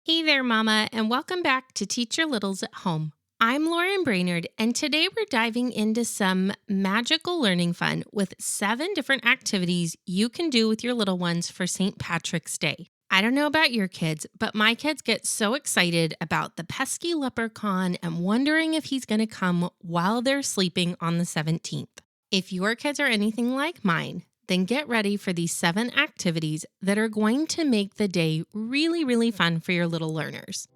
Hey there, Mama, and welcome back to Teach Your Littles at Home. I'm Lauren Brainerd, and today we're diving into some magical learning fun with 7 different activities you can do with your little ones for St. Patrick's Day. I don't know about your kids, but my kids get so excited about the pesky leprechaun and wondering if he's going to come while they're sleeping on the 17th. If your kids are anything like mine, then get ready for these 7 activities that are going to make the day really, really fun for your little learners.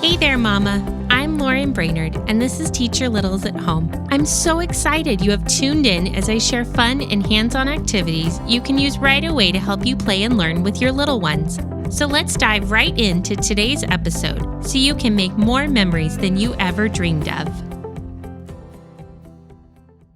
Hey there, Mama. I'm Lauren Brainerd, and this is Teach Your Littles at Home. I'm so excited you have tuned in as I share fun and hands-on activities you can use right away to help you play and learn with your little ones. So let's dive right into today's episode so you can make more memories than you ever dreamed of.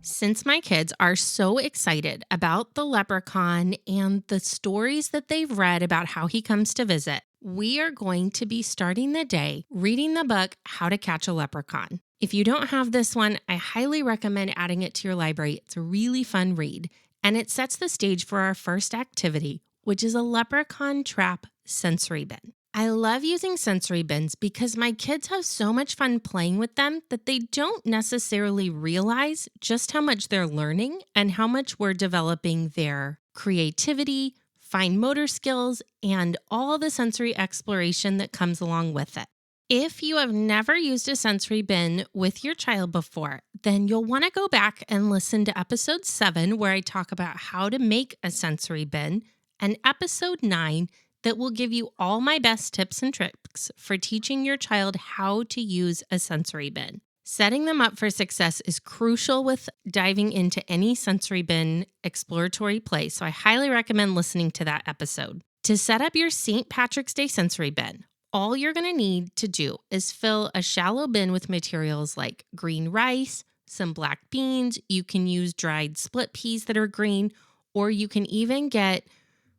Since my kids are so excited about the leprechaun and the stories that they've read about how he comes to visit, we are going to be starting the day reading the book, How to Catch a Leprechaun. If you don't have this one, I highly recommend adding it to your library. It's a really fun read, and it sets the stage for our first activity, which is a leprechaun trap sensory bin. I love using sensory bins because my kids have so much fun playing with them that they don't necessarily realize just how much they're learning and how much we're developing their creativity, fine motor skills, and all the sensory exploration that comes along with it. If you have never used a sensory bin with your child before, then you'll want to go back and listen to episode 7 where I talk about how to make a sensory bin, and episode 9 that will give you all my best tips and tricks for teaching your child how to use a sensory bin. Setting them up for success is crucial with diving into any sensory bin exploratory play, so I highly recommend listening to that episode. To set up your St. Patrick's Day sensory bin, all you're going to need to do is fill a shallow bin with materials like green rice, some black beans. You can use dried split peas that are green, or you can even get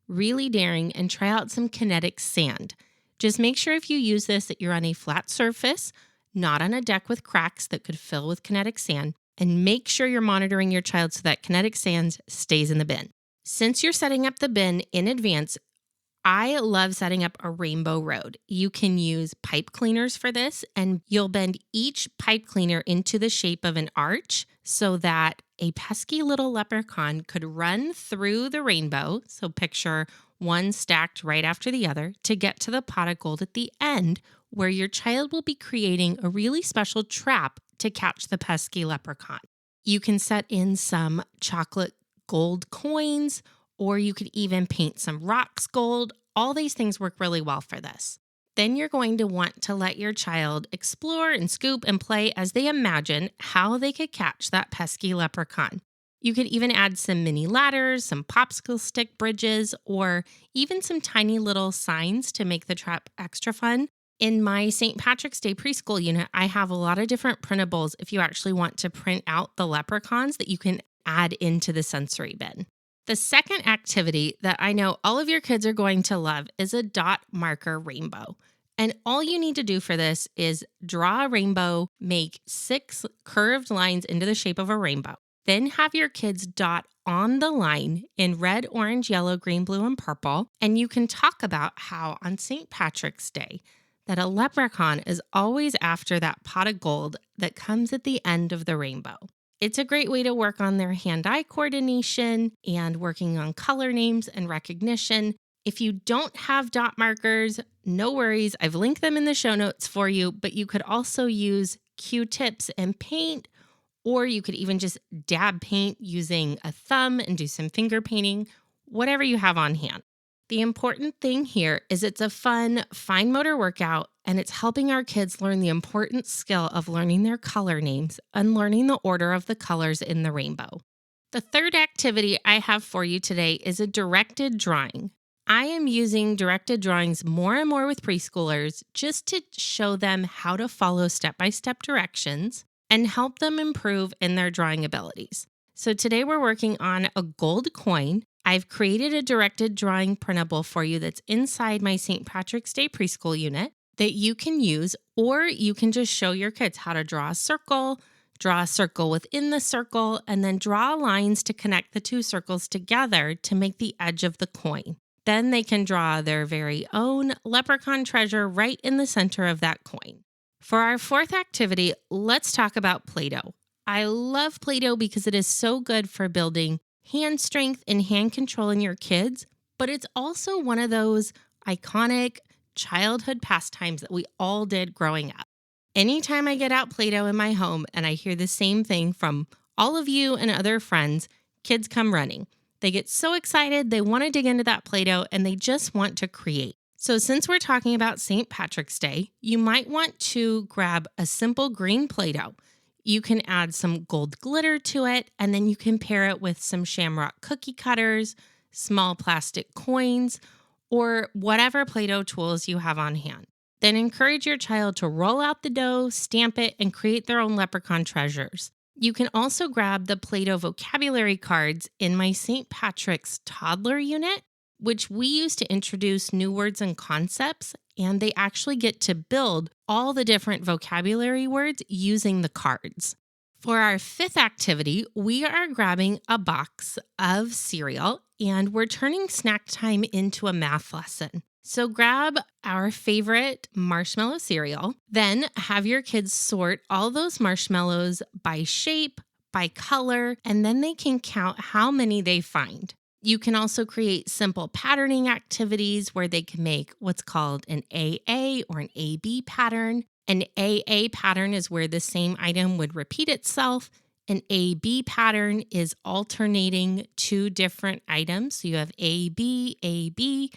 really daring and try out some kinetic sand. Just make sure if you use this that you're on a flat surface, not on a deck with cracks that could fill with kinetic sand, and make sure you're monitoring your child so that kinetic sand stays in the bin. Since you're setting up the bin in advance, I love setting up a rainbow road. You can use pipe cleaners for this, and you'll bend each pipe cleaner into the shape of an arch so that a pesky little leprechaun could run through the rainbow. So picture one stacked right after the other to get to the pot of gold at the end, where your child will be creating a really special trap to catch the pesky leprechaun. You can set in some chocolate gold coins, or you could even paint some rocks gold. All these things work really well for this. Then you're going to want to let your child explore and scoop and play as they imagine how they could catch that pesky leprechaun. You could even add some mini ladders, some popsicle stick bridges, or even some tiny little signs to make the trap extra fun. In my St. Patrick's Day preschool unit, I have a lot of different printables if you actually want to print out the leprechauns that you can add into the sensory bin. The second activity that I know all of your kids are going to love is a dot marker rainbow. And all you need to do for this is draw a rainbow, make 6 curved lines into the shape of a rainbow. Then have your kids dot on the line in red, orange, yellow, green, blue, and purple. And you can talk about how on St. Patrick's Day that a leprechaun is always after that pot of gold that comes at the end of the rainbow. It's a great way to work on their hand-eye coordination and working on color names and recognition. If you don't have dot markers, no worries. I've linked them in the show notes for you, but you could also use Q-tips and paint, or you could even just dab paint using a thumb and do some finger painting, whatever you have on hand. The important thing here is it's a fun, fine motor workout, and it's helping our kids learn the important skill of learning their color names and learning the order of the colors in the rainbow. The third activity I have for you today is a directed drawing. I am using directed drawings more and more with preschoolers just to show them how to follow step-by-step directions and help them improve in their drawing abilities. So today we're working on a gold coin. I've created a directed drawing printable for you that's inside my St. Patrick's Day preschool unit that you can use, or you can just show your kids how to draw a circle within the circle, and then draw lines to connect the 2 circles together to make the edge of the coin. Then they can draw their very own leprechaun treasure right in the center of that coin. For our fourth activity, let's talk about Play-Doh. I love Play-Doh because it is so good for building hand strength and hand control in your kids, but it's also one of those iconic childhood pastimes that we all did growing up. Anytime I get out Play-Doh in my home and I hear the same thing from all of you and other friends, kids come running. They get so excited, they want to dig into that Play-Doh and they just want to create. So since we're talking about St. Patrick's Day, you might want to grab a simple green Play-Doh. You can add some gold glitter to it, and then you can pair it with some shamrock cookie cutters, small plastic coins, or whatever Play-Doh tools you have on hand. Then encourage your child to roll out the dough, stamp it, and create their own leprechaun treasures. You can also grab the Play-Doh vocabulary cards in my St. Patrick's toddler unit, which we use to introduce new words and concepts, and they actually get to build all the different vocabulary words using the cards. For our fifth activity, we are grabbing a box of cereal and we're turning snack time into a math lesson. So grab our favorite marshmallow cereal, then have your kids sort all those marshmallows by shape, by color, and then they can count how many they find. You can also create simple patterning activities where they can make what's called an AA or an AB pattern. An AA pattern is where the same item would repeat itself. An AB pattern is alternating two different items. So you have AB, AB.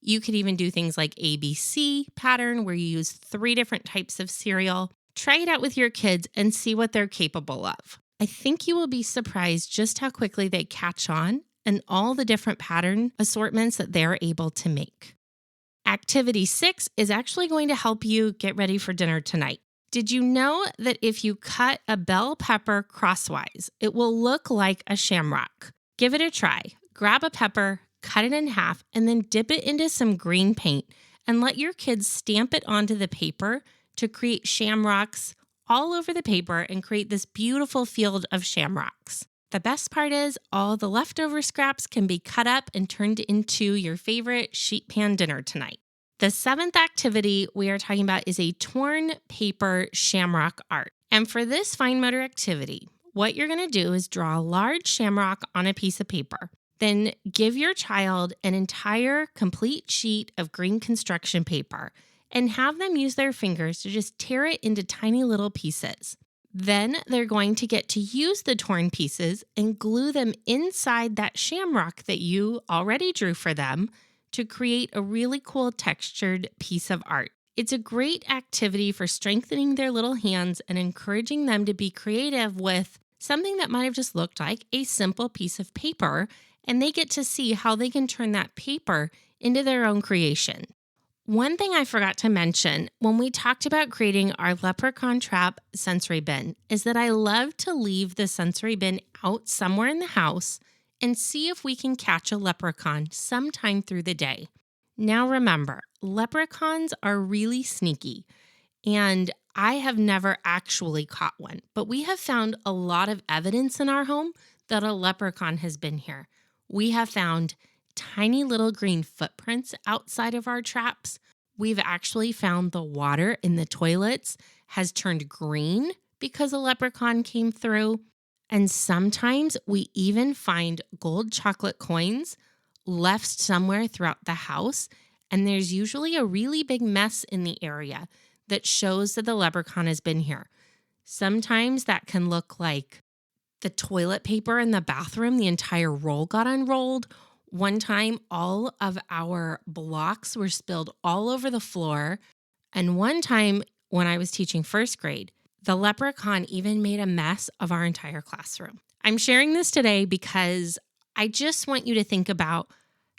You could even do things like ABC pattern where you use 3 different types of cereal. Try it out with your kids and see what they're capable of. I think you will be surprised just how quickly they catch on and all the different pattern assortments that they're able to make. Activity 6 is actually going to help you get ready for dinner tonight. Did you know that if you cut a bell pepper crosswise, it will look like a shamrock? Give it a try. Grab a pepper, cut it in half, and then dip it into some green paint and let your kids stamp it onto the paper to create shamrocks all over the paper and create this beautiful field of shamrocks. The best part is all the leftover scraps can be cut up and turned into your favorite sheet pan dinner tonight. The 7th activity we are talking about is a torn paper shamrock art. And for this fine motor activity, what you're going to do is draw a large shamrock on a piece of paper. Then give your child an entire complete sheet of green construction paper and have them use their fingers to just tear it into tiny little pieces. Then they're going to get to use the torn pieces and glue them inside that shamrock that you already drew for them to create a really cool textured piece of art. It's a great activity for strengthening their little hands and encouraging them to be creative with something that might have just looked like a simple piece of paper, and they get to see how they can turn that paper into their own creation. One thing I forgot to mention when we talked about creating our leprechaun trap sensory bin is that I love to leave the sensory bin out somewhere in the house and see if we can catch a leprechaun sometime through the day. Now remember, leprechauns are really sneaky, and I have never actually caught one, but we have found a lot of evidence in our home that a leprechaun has been here. We have found tiny little green footprints outside of our traps. We've actually found the water in the toilets has turned green because a leprechaun came through. And sometimes we even find gold chocolate coins left somewhere throughout the house. And there's usually a really big mess in the area that shows that the leprechaun has been here. Sometimes that can look like the toilet paper in the bathroom, the entire roll got unrolled. One time, all of our blocks were spilled all over the floor. And one time, when I was teaching first grade, the leprechaun even made a mess of our entire classroom. I'm sharing this today because I just want you to think about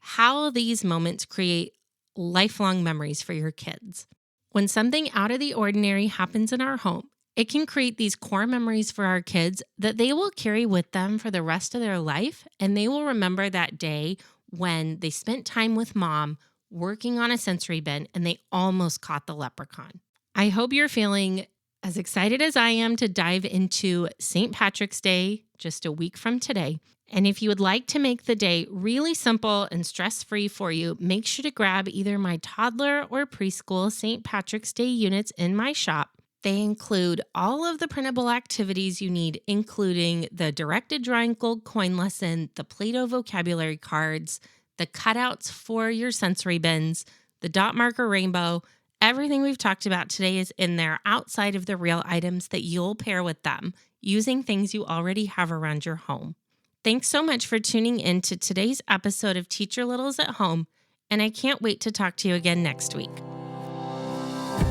how these moments create lifelong memories for your kids. When something out of the ordinary happens in our home, it can create these core memories for our kids that they will carry with them for the rest of their life, and they will remember that day when they spent time with mom working on a sensory bin and they almost caught the leprechaun. I hope you're feeling As excited as I am to dive into St. Patrick's Day just a week from today, and if you would like to make the day really simple and stress-free for you, make sure to grab either my toddler or preschool St. Patrick's Day units in my shop. They include all of the printable activities you need, including the directed drawing gold coin lesson, the Play-Doh vocabulary cards, the cutouts for your sensory bins, the dot marker rainbow. Everything we've talked about today is in there outside of the real items that you'll pair with them using things you already have around your home. Thanks so much for tuning in to today's episode of Teach Your Littles at Home, and I can't wait to talk to you again next week.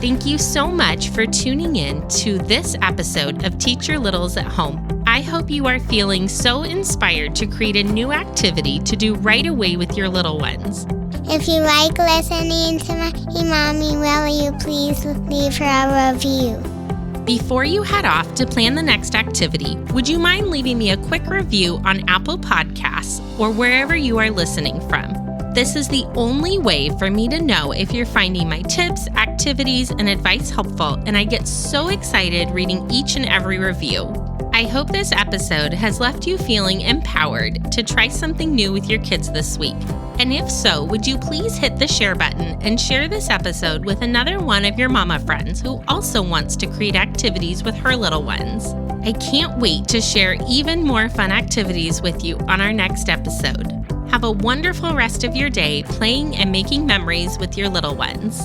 Thank you so much for tuning in to this episode of Teach Your Littles at Home. I hope you are feeling so inspired to create a new activity to do right away with your little ones. If you like listening to my mommy, will you please leave her a review? Before you head off to plan the next activity, would you mind leaving me a quick review on Apple Podcasts or wherever you are listening from? This is the only way for me to know if you're finding my tips, activities, and advice helpful, and I get so excited reading each and every review. I hope this episode has left you feeling empowered to try something new with your kids this week. And if so, would you please hit the share button and share this episode with another one of your mama friends who also wants to create activities with her little ones. I can't wait to share even more fun activities with you on our next episode. Have a wonderful rest of your day playing and making memories with your little ones.